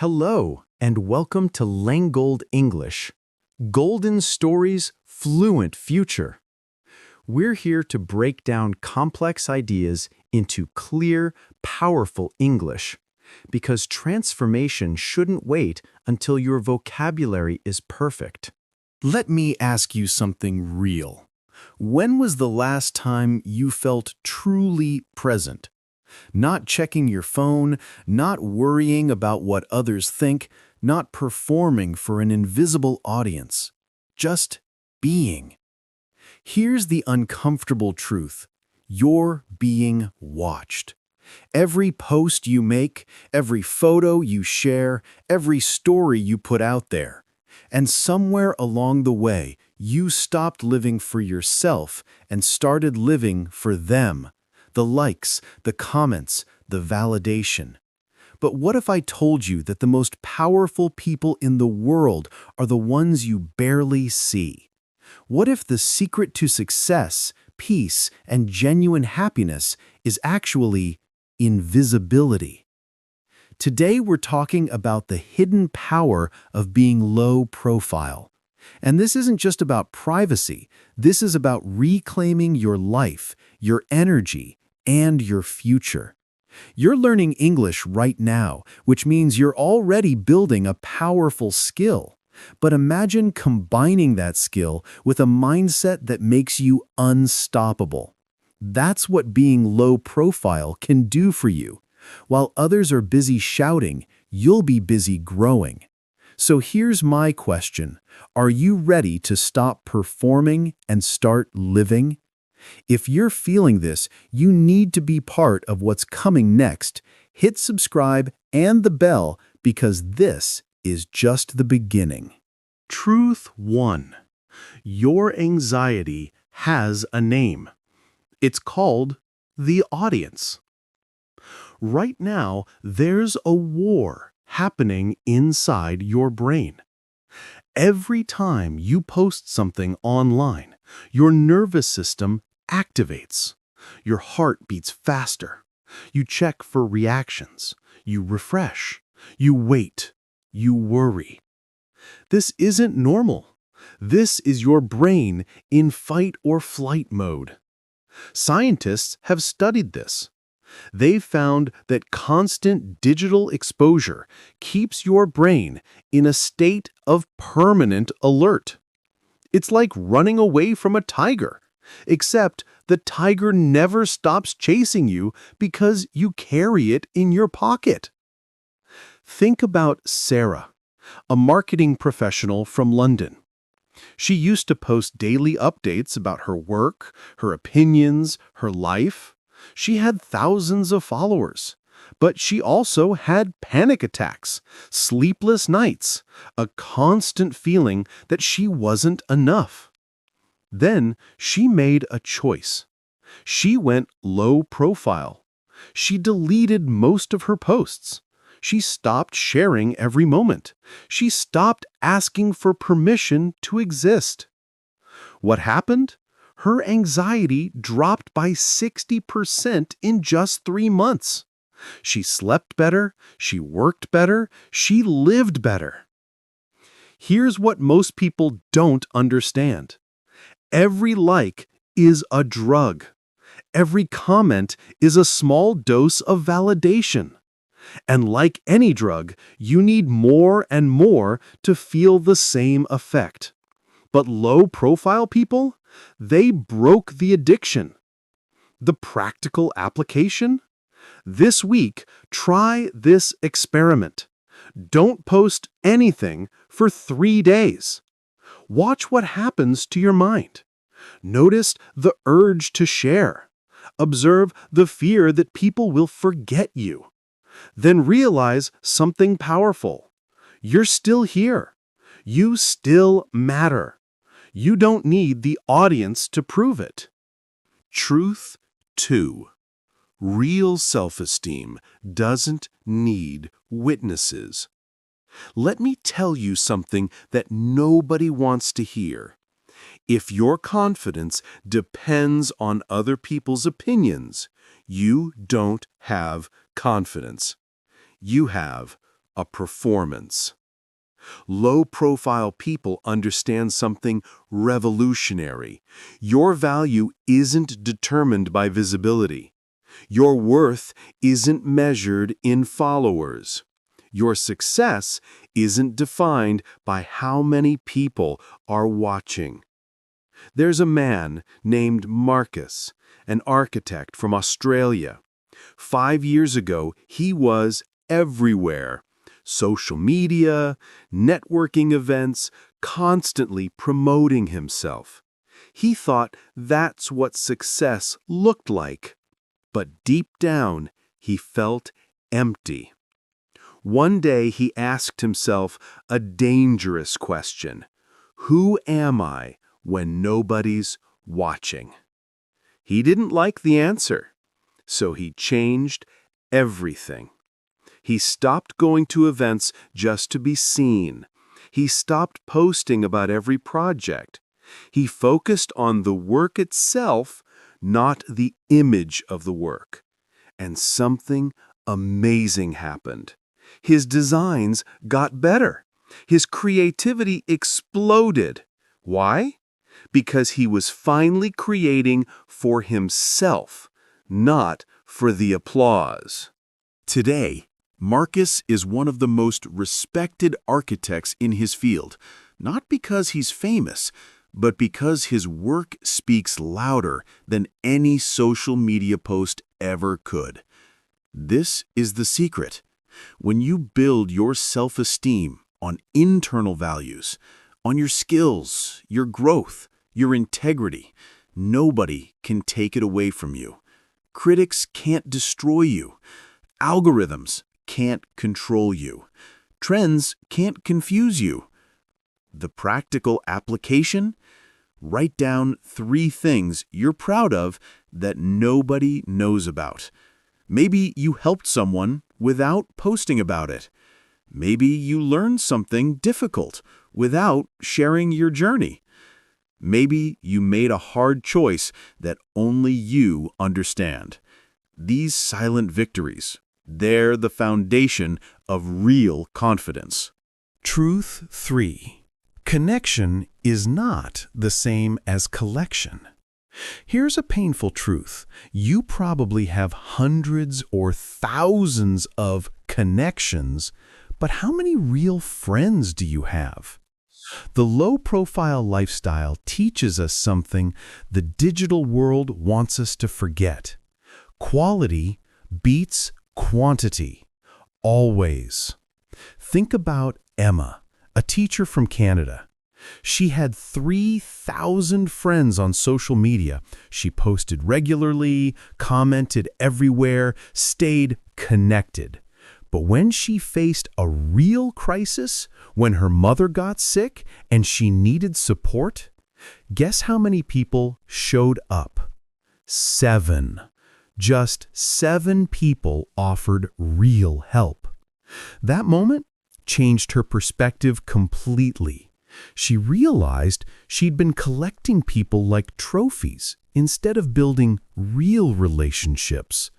Hello, and welcome to Lengold English, Golden Stories, Fluent Future. We're here to break down complex ideas into clear, powerful English, because transformation shouldn't wait until your vocabulary is perfect. Let me ask you something real. When was the last time you felt truly present? Not checking your phone, not worrying about what others think, not performing for an invisible audience. Just being. Here's the uncomfortable truth. You're being watched. Every post you make, every photo you share, every story you put out there. And somewhere along the way, you stopped living for yourself and started living for them. The likes, the comments, the validation. But what if I told you that the most powerful people in the world are the ones you barely see? What if the secret to success, peace, and genuine happiness is actually invisibility? Today we're talking about the hidden power of being low profile. And this isn't just about privacy. This is about reclaiming your life, your energy, and your future. You're learning English right now, which means you're already building a powerful skill. But imagine combining that skill with a mindset that makes you unstoppable. That's what being low profile can do for you. While others are busy shouting, you'll be busy growing. So here's my question. Are you ready to stop performing and start living? If you're feeling this, you need to be part of what's coming next. Hit subscribe and the bell because this is just the beginning. Truth 1. Your anxiety has a name. It's called the audience. Right now, there's a war happening inside your brain. Every time you post something online, your nervous system activates. Your heart beats faster. You check for reactions. You refresh. You wait. You worry. This isn't normal. This is your brain in fight or flight mode. Scientists have studied this. They've found that constant digital exposure keeps your brain in a state of permanent alert. It's like running away from a tiger. Except the tiger never stops chasing you because you carry it in your pocket. Think about Sarah, a marketing professional from London. She used to post daily updates about her work, her opinions, her life. She had thousands of followers. But she also had panic attacks, sleepless nights, a constant feeling that she wasn't enough. Then she made a choice. She went low profile. She deleted most of her posts. She stopped sharing every moment. She stopped asking for permission to exist. What happened? Her anxiety dropped by 60% in just 3 months. She slept better, she worked better, she lived better. Here's what most people don't understand. Every like is a drug. Every comment is a small dose of validation. And like any drug, you need more and more to feel the same effect. But low-profile people, they broke the addiction. The practical application? This week, try this experiment. Don't post anything for 3 days. Watch what happens to your mind. Notice the urge to share. Observe the fear that people will forget you. Then realize something powerful. You're still here. You still matter. You don't need the audience to prove it. Truth 2. Real self-esteem doesn't need witnesses. Let me tell you something that nobody wants to hear. If your confidence depends on other people's opinions, you don't have confidence. You have a performance. Low-profile people understand something revolutionary. Your value isn't determined by visibility. Your worth isn't measured in followers. Your success isn't defined by how many people are watching. There's a man named Marcus, an architect from Australia. 5 years ago, he was everywhere. Social media, networking events, constantly promoting himself. He thought that's what success looked like. But deep down, he felt empty. One day he asked himself a dangerous question. Who am I when nobody's watching? He didn't like the answer, so he changed everything. He stopped going to events just to be seen. He stopped posting about every project. He focused on the work itself, not the image of the work. And something amazing happened. His designs got better. His creativity exploded. Why? Because he was finally creating for himself, not for the applause. Today, Marcus is one of the most respected architects in his field, not because he's famous, but because his work speaks louder than any social media post ever could. This is the secret. When you build your self-esteem on internal values, on your skills, your growth, your integrity, nobody can take it away from you. Critics can't destroy you. Algorithms can't control you. Trends can't confuse you. The practical application? Write down 3 things you're proud of that nobody knows about. Maybe you helped someone without posting about it. Maybe you learned something difficult without sharing your journey. Maybe you made a hard choice that only you understand. These silent victories, they're the foundation of real confidence. Truth 3. Connection is not the same as collection. Here's a painful truth. You probably have hundreds or thousands of connections, but how many real friends do you have? The low-profile lifestyle teaches us something the digital world wants us to forget. Quality beats quantity. Always. Think about Emma, a teacher from Canada. She had 3,000 friends on social media. She posted regularly, commented everywhere, stayed connected. But when she faced a real crisis, when her mother got sick and she needed support, guess how many people showed up? 7. Just 7 people offered real help. That moment changed her perspective completely. She realized she'd been collecting people like trophies instead of building real relationships.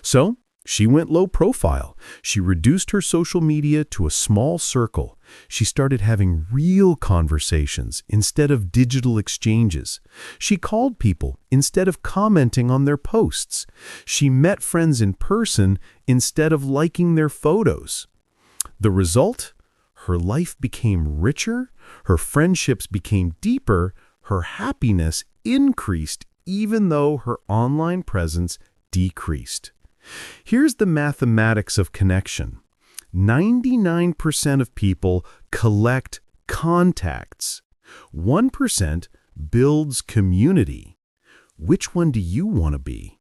So she went low profile. She reduced her social media to a small circle. She started having real conversations instead of digital exchanges. She called people instead of commenting on their posts. She met friends in person instead of liking their photos. The result? Her life became richer, her friendships became deeper, her happiness increased even though her online presence decreased. Here's the mathematics of connection. 99% of people collect contacts. 1% builds community. Which one do you want to be?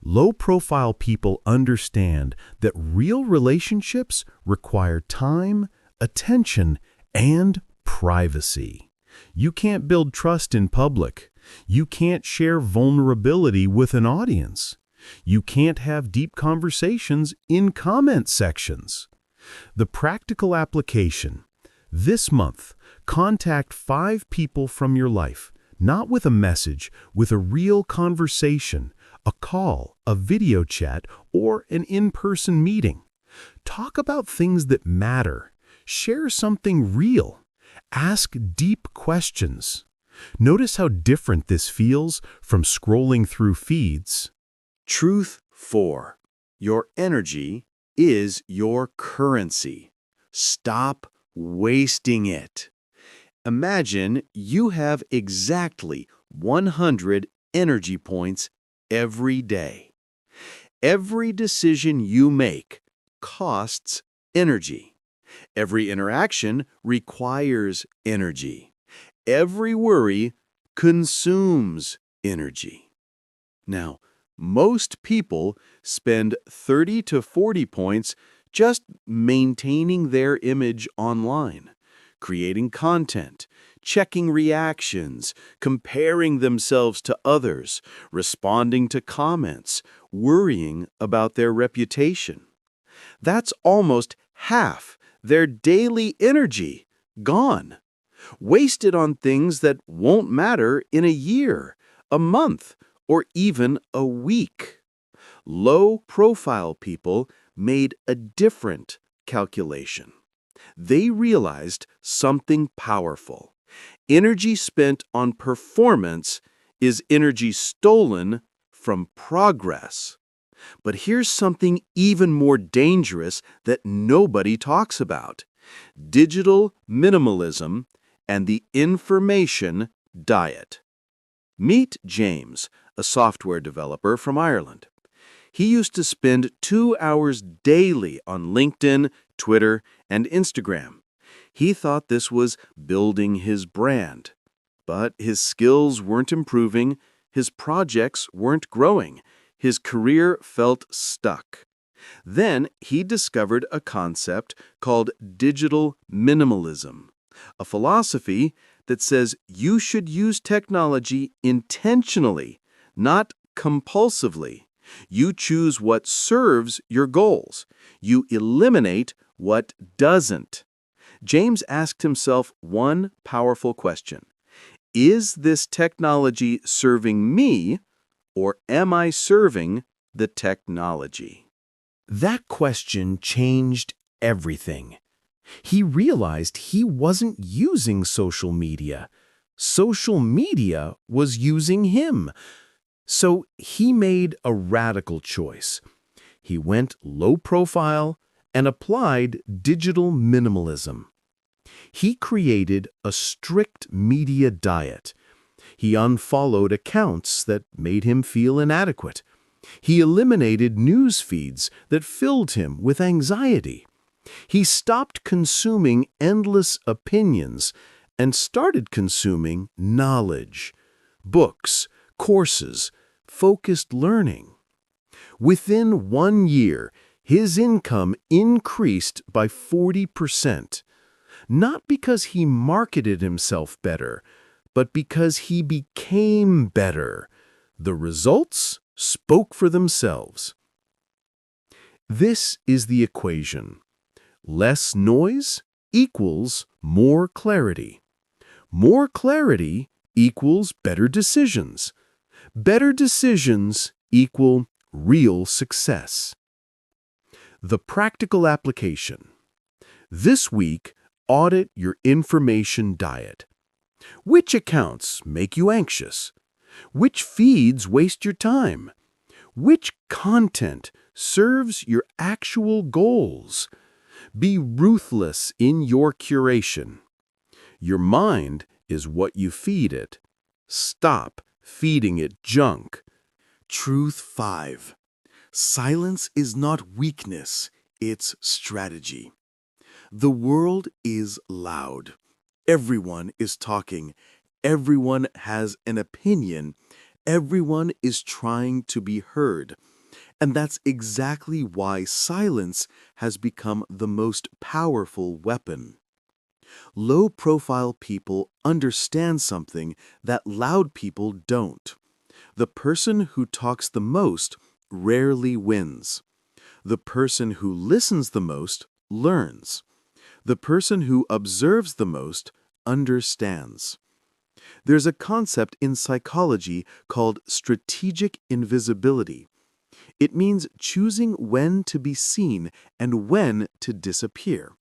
Low-profile people understand that real relationships require time, attention, and privacy. You can't build trust in public. You can't share vulnerability with an audience. You can't have deep conversations in comment sections. The practical application. This month, contact 5 people from your life, not with a message, with a real conversation, a call, a video chat, or an in-person meeting. Talk about things that matter. Share something real. Ask deep questions. Notice how different this feels from scrolling through feeds. Truth 4. Your energy is your currency. Stop wasting it. Imagine you have exactly 100 energy points every day. Every decision you make costs energy. Every interaction requires energy. Every worry consumes energy. Now, most people spend 30 to 40 points just maintaining their image online, creating content, checking reactions, comparing themselves to others, responding to comments, worrying about their reputation. That's almost half their daily energy gone, wasted on things that won't matter in a year, a month, or even a week. Low-profile people made a different calculation. They realized something powerful. Energy spent on performance is energy stolen from progress. But here's something even more dangerous that nobody talks about: digital minimalism and the information diet. Meet James, a software developer from Ireland. He used to spend 2 hours daily on LinkedIn, Twitter, and Instagram. He thought this was building his brand. But his skills weren't improving, his projects weren't growing, his career felt stuck. Then he discovered a concept called digital minimalism, a philosophy that says you should use technology intentionally, not compulsively. You choose what serves your goals. You eliminate what doesn't. James asked himself one powerful question: is this technology serving me, or am I serving the technology? That question changed everything. He realized he wasn't using social media. Social media was using him. So he made a radical choice. He went low profile and applied digital minimalism. He created a strict media diet. He unfollowed accounts that made him feel inadequate. He eliminated news feeds that filled him with anxiety. He stopped consuming endless opinions and started consuming knowledge, books, courses, focused learning. Within 1 year, his income increased by 40%, not because he marketed himself better, but because he became better. The results spoke for themselves. This is the equation. Less noise equals more clarity. More clarity equals better decisions. Better decisions equal real success. The practical application. This week, audit your information diet. Which accounts make you anxious? Which feeds waste your time? Which content serves your actual goals? Be ruthless in your curation. Your mind is what you feed it. Stop feeding it junk. Truth 5. Silence is not weakness, it's strategy. The world is loud. Everyone is talking. Everyone has an opinion. Everyone is trying to be heard. And that's exactly why silence has become the most powerful weapon. Low-profile people understand something that loud people don't. The person who talks the most rarely wins. The person who listens the most learns. The person who observes the most understands. There's a concept in psychology called strategic invisibility. It means choosing when to be seen and when to disappear.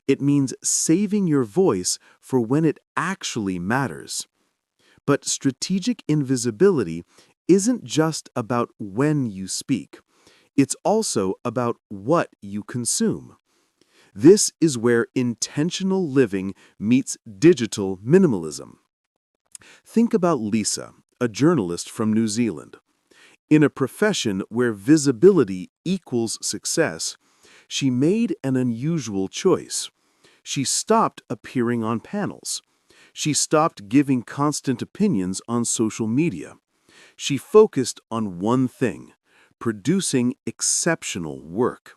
It means saving your voice for when it actually matters. But strategic invisibility isn't just about when you speak. It's also about what you consume. This is where intentional living meets digital minimalism. Think about Lisa, a journalist from New Zealand. In a profession where visibility equals success, she made an unusual choice. She stopped appearing on panels. She stopped giving constant opinions on social media. She focused on one thing: producing exceptional work.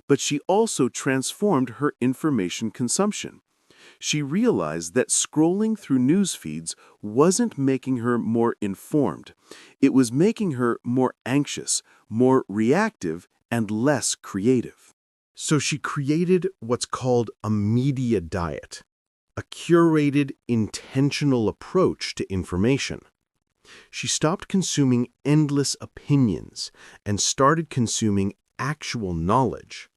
But she also transformed her information consumption. She realized that scrolling through news feeds wasn't making her more informed. It was making her more anxious, more reactive, and less creative. So she created what's called a media diet, a curated, intentional approach to information. She stopped consuming endless opinions and started consuming actual knowledge.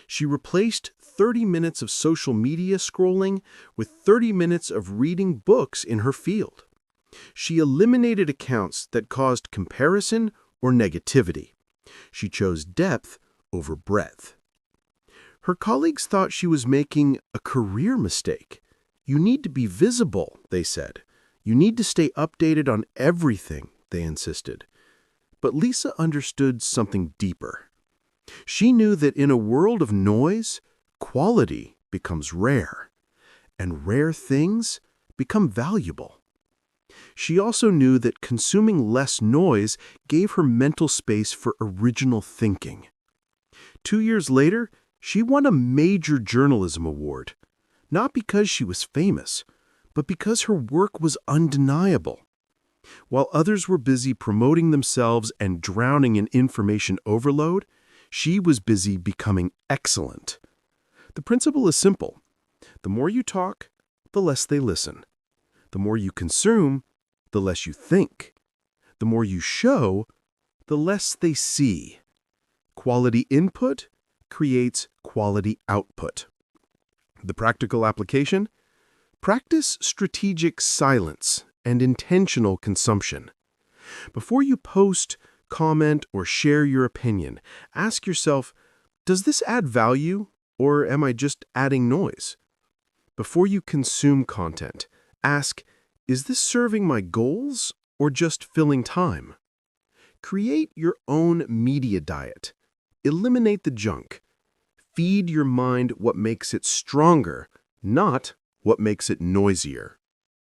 She replaced 30 minutes of social media scrolling with 30 minutes of reading books in her field. She eliminated accounts that caused comparison or negativity. She chose depth over breadth. Her colleagues thought she was making a career mistake. You need to be visible, they said. You need to stay updated on everything, they insisted. But Lisa understood something deeper. She knew that in a world of noise, quality becomes rare, and rare things become valuable. She also knew that consuming less noise gave her mental space for original thinking. 2 years later, she won a major journalism award, not because she was famous, but because her work was undeniable. While others were busy promoting themselves and drowning in information overload, she was busy becoming excellent. The principle is simple. The more you talk, the less they listen. The more you consume, the less you think. The more you show, the less they see. Quality input creates quality output. The practical application? Practice strategic silence and intentional consumption. Before you post, comment, or share your opinion, ask yourself, does this add value, or am I just adding noise? Before you consume content, ask, is this serving my goals, or just filling time? Create your own media diet. Eliminate the junk. Feed your mind what makes it stronger, not what makes it noisier.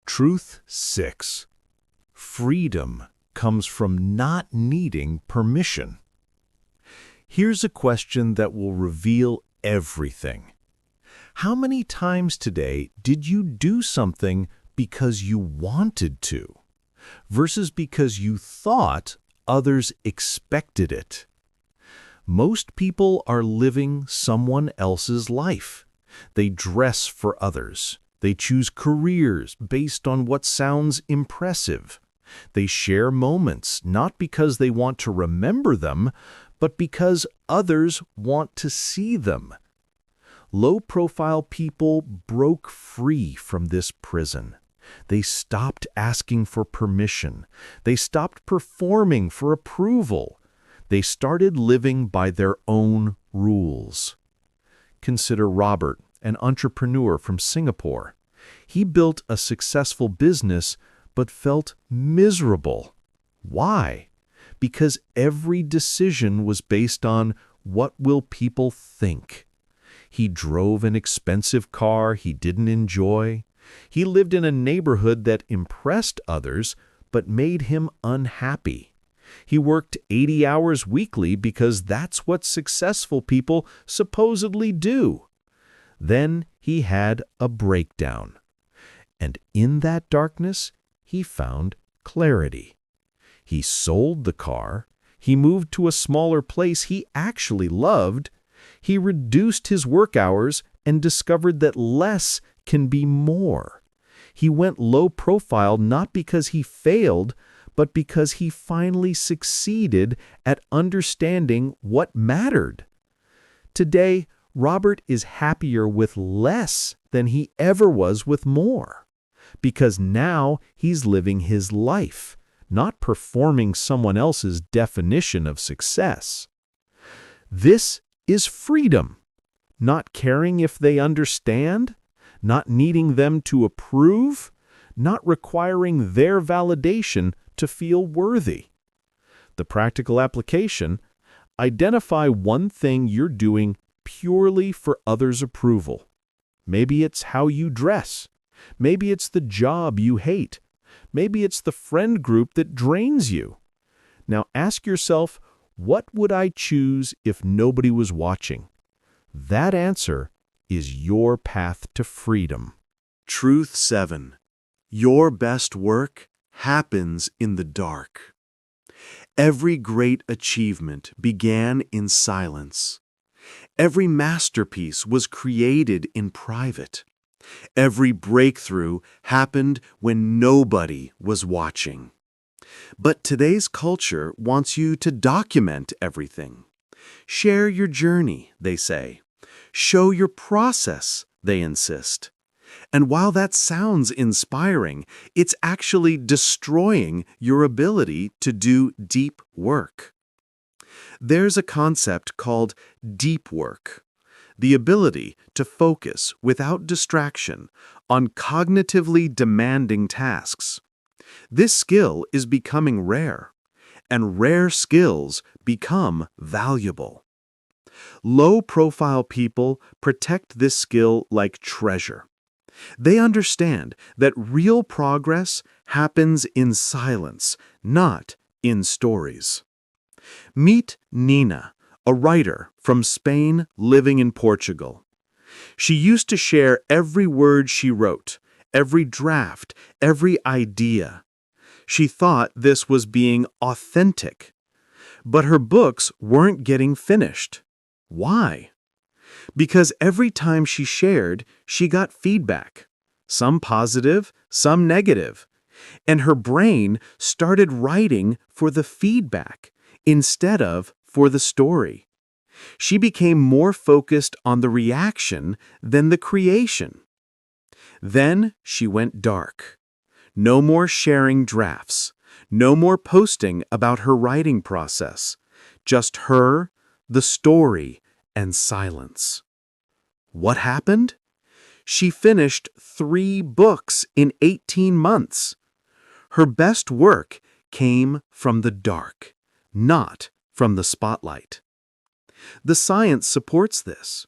Truth 6. Freedom comes from not needing permission. Here's a question that will reveal everything. How many times today did you do something because you wanted to, versus because you thought others expected it? Most people are living someone else's life. They dress for others. They choose careers based on what sounds impressive. They share moments not because they want to remember them, but because others want to see them. Low-profile people broke free from this prison. They stopped asking for permission. They stopped performing for approval. They started living by their own rules. Consider Robert, an entrepreneur from Singapore. He built a successful business but felt miserable. Why? Because every decision was based on what will people think. He drove an expensive car he didn't enjoy. He lived in a neighborhood that impressed others but made him unhappy. He worked 80 hours weekly because that's what successful people supposedly do. Then he had a breakdown. And in that darkness, he found clarity. He sold the car. He moved to a smaller place he actually loved. He reduced his work hours and discovered that less can be more. He went low profile not because he failed, but because he finally succeeded at understanding what mattered. Today, Robert is happier with less than he ever was with more, because now he's living his life, not performing someone else's definition of success. This is freedom, not caring if they understand, not needing them to approve, not requiring their validation to feel worthy. The practical application: identify one thing you're doing purely for others' approval. Maybe it's how you dress. Maybe it's the job you hate. Maybe it's the friend group that drains you. Now ask yourself, what would I choose if nobody was watching? That answer is your path to freedom. Truth 7. Your best work happens in the dark. Every great achievement began in silence. Every masterpiece was created in private. Every breakthrough happened when nobody was watching. But today's culture wants you to document everything. Share your journey, they say. Show your process, they insist. And while that sounds inspiring, it's actually destroying your ability to do deep work. There's a concept called deep work, the ability to focus without distraction on cognitively demanding tasks. This skill is becoming rare, and rare skills become valuable. Low-profile people protect this skill like treasure. They understand that real progress happens in silence, not in stories. Meet Nina, a writer from Spain living in Portugal. She used to share every word she wrote, every draft, every idea. She thought this was being authentic. But her books weren't getting finished. Why? Because every time she shared, she got feedback, some positive, some negative, and her brain started writing for the feedback instead of for the story. She became more focused on the reaction than the creation. Then she went dark. No more sharing drafts, no more posting about her writing process, just her, the story, and silence. What happened? She finished 3 books in 18 months. Her best work came from the dark, not from the spotlight. The science supports this.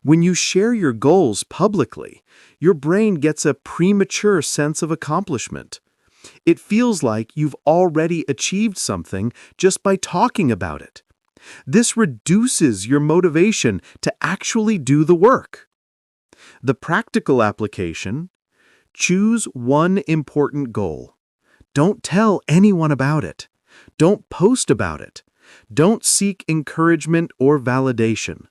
When you share your goals publicly, your brain gets a premature sense of accomplishment. It feels like you've already achieved something just by talking about it. This reduces your motivation to actually do the work. The practical application: choose one important goal. Don't tell anyone about it. Don't post about it. Don't seek encouragement or validation.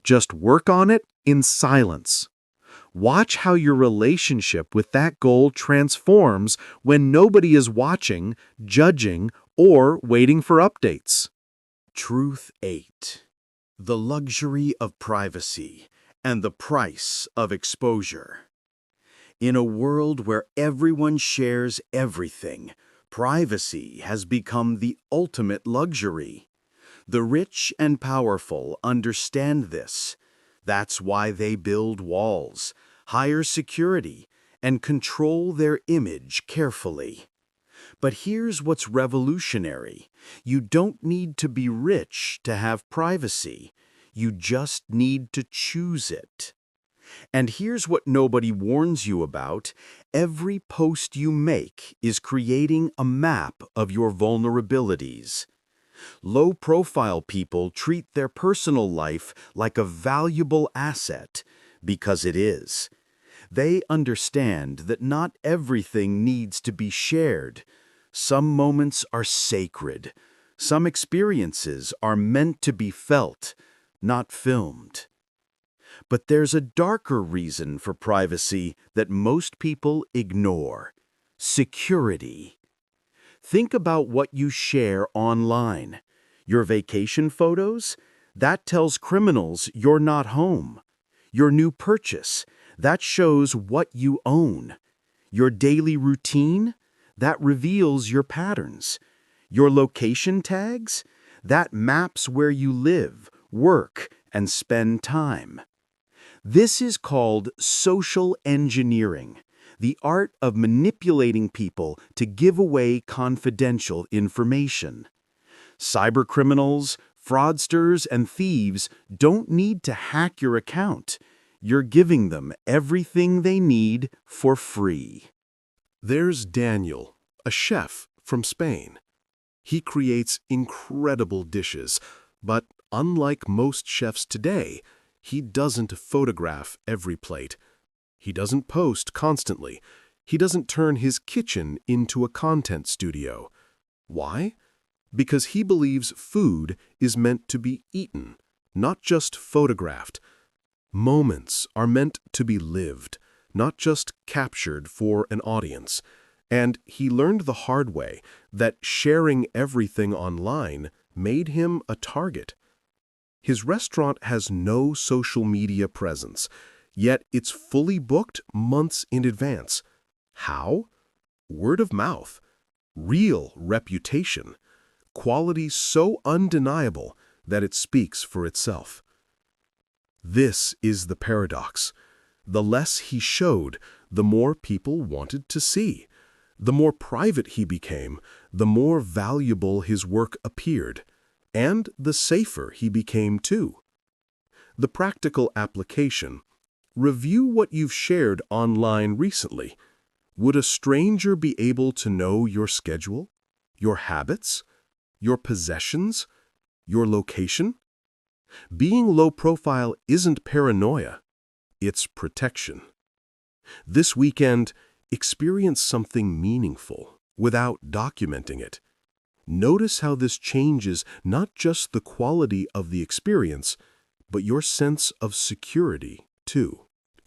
Just work on it in silence. Watch how your relationship with that goal transforms when nobody is watching, judging, or waiting for updates. Truth 8. The luxury of privacy and the price of exposure. In a world where everyone shares everything, privacy has become the ultimate luxury. The rich and powerful understand this. That's why they build walls, hire security, and control their image carefully. But here's what's revolutionary. You don't need to be rich to have privacy. You just need to choose it. And here's what nobody warns you about. Every post you make is creating a map of your vulnerabilities. Low-profile people treat their personal life like a valuable asset, because it is. They understand that not everything needs to be shared. Some moments are sacred. Some experiences are meant to be felt, not filmed. But there's a darker reason for privacy that most people ignore: security. Think about what you share online. Your vacation photos? That tells criminals you're not home. Your new purchase? That shows what you own. Your daily routine? That reveals your patterns. Your location tags? That maps where you live, work, and spend time. This is called social engineering, the art of manipulating people to give away confidential information. Cybercriminals, fraudsters, and thieves don't need to hack your account. You're giving them everything they need for free. There's Daniel, a chef from Spain. He creates incredible dishes, but unlike most chefs today, he doesn't photograph every plate. He doesn't post constantly. He doesn't turn his kitchen into a content studio. Why? Because he believes food is meant to be eaten, not just photographed. Moments are meant to be lived, not just captured for an audience. And he learned the hard way that sharing everything online made him a target. His restaurant has no social media presence, yet it's fully booked months in advance. How? Word of mouth. Real reputation. Quality so undeniable that it speaks for itself. This is the paradox. The less he showed, the more people wanted to see. The more private he became, the more valuable his work appeared, and the safer he became too. The practical application: review what you've shared online recently. Would a stranger be able to know your schedule, your habits, your possessions, your location? Being low profile isn't paranoia, it's protection. This weekend, experience something meaningful without documenting it. Notice how this changes not just the quality of the experience, but your sense of security, too.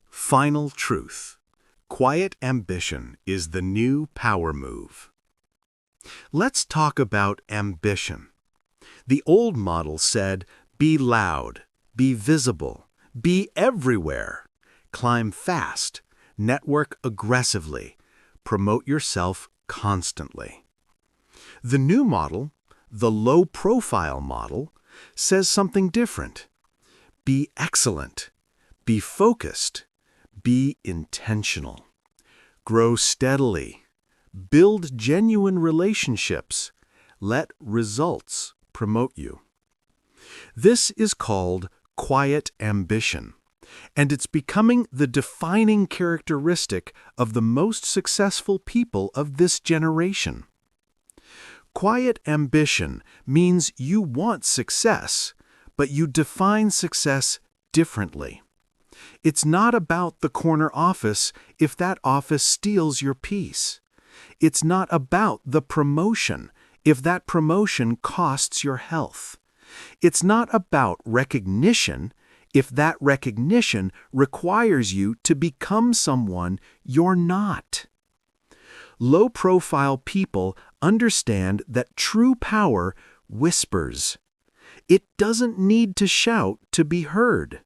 Final truth. Quiet ambition is the new power move. Let's talk about ambition. The old model said, be loud, be visible, be everywhere, climb fast, network aggressively, promote yourself constantly. The new model, the low-profile model, says something different. Be excellent, be focused, be intentional. Grow steadily, build genuine relationships, let results promote you. This is called quiet ambition, and it's becoming the defining characteristic of the most successful people of this generation. Quiet ambition means you want success, but you define success differently. It's not about the corner office if that office steals your peace. It's not about the promotion if that promotion costs your health. It's not about recognition if that recognition requires you to become someone you're not. Low-profile people understand that true power whispers. It doesn't need to shout to be heard.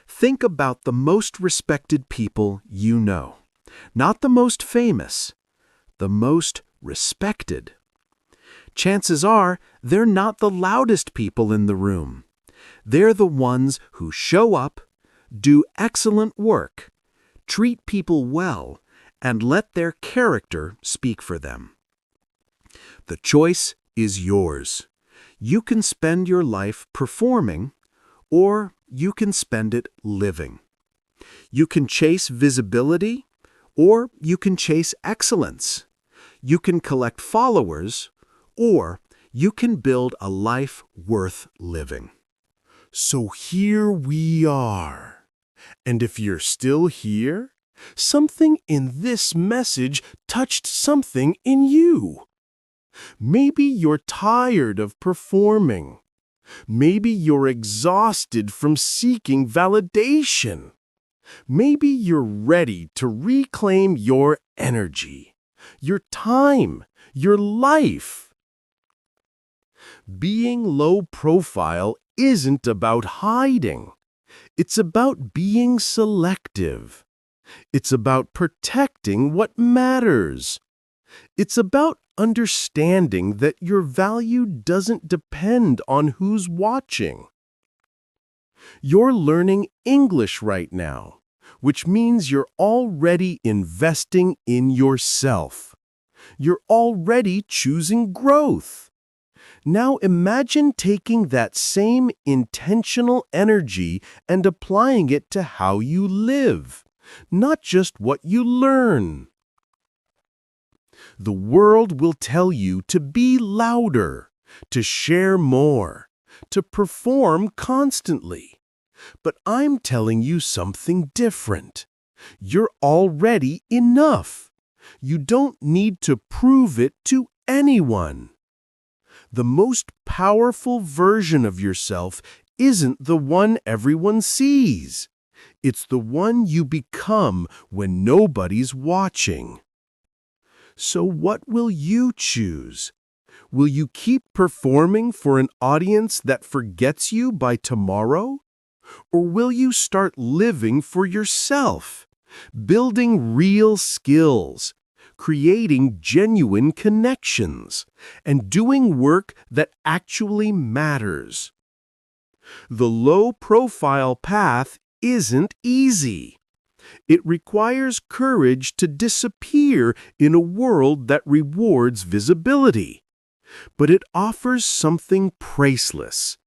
Think about the most respected people you know. Not the most famous, the most respected. Chances are they're not the loudest people in the room. They're the ones who show up, do excellent work, treat people well, and let their character speak for them. The choice is yours. You can spend your life performing, or you can spend it living. You can chase visibility, or you can chase excellence. You can collect followers, or you can build a life worth living. So here we are. And if you're still here, something in this message touched something in you. Maybe you're tired of performing. Maybe you're exhausted from seeking validation. Maybe you're ready to reclaim your energy, your time, your life. Being low profile isn't about hiding. It's about being selective. It's about protecting what matters. It's about understanding that your value doesn't depend on who's watching. You're learning English right now, which means you're already investing in yourself. You're already choosing growth. Now imagine taking that same intentional energy and applying it to how you live, not just what you learn. The world will tell you to be louder, to share more, to perform constantly. But I'm telling you something different. You're already enough. You don't need to prove it to anyone. The most powerful version of yourself isn't the one everyone sees. It's the one you become when nobody's watching. So what will you choose? Will you keep performing for an audience that forgets you by tomorrow? Or will you start living for yourself, building real skills, creating genuine connections, and doing work that actually matters? The low-profile path isn't easy. It requires courage to disappear in a world that rewards visibility. But it offers something priceless: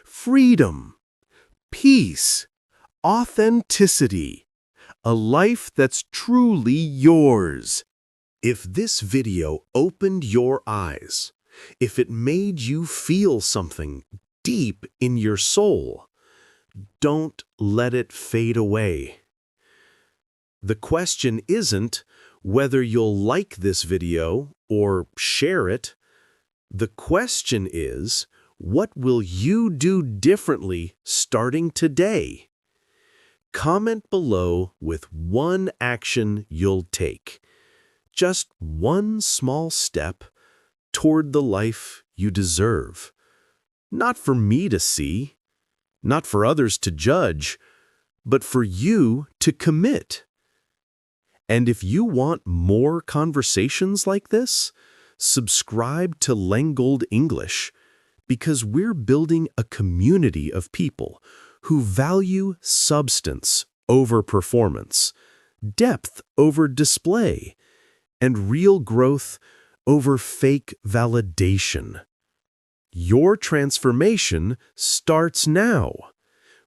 freedom, peace, authenticity, a life that's truly yours. If this video opened your eyes, if it made you feel something deep in your soul, don't let it fade away. The question isn't whether you'll like this video or share it. The question is, what will you do differently starting today? Comment below with one action you'll take. Just one small step toward the life you deserve. Not for me to see, not for others to judge, but for you to commit. And if you want more conversations like this, subscribe to Lengold English, because we're building a community of people who value substance over performance, depth over display, and real growth over fake validation. Your transformation starts now.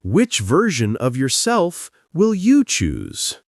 Which version of yourself will you choose?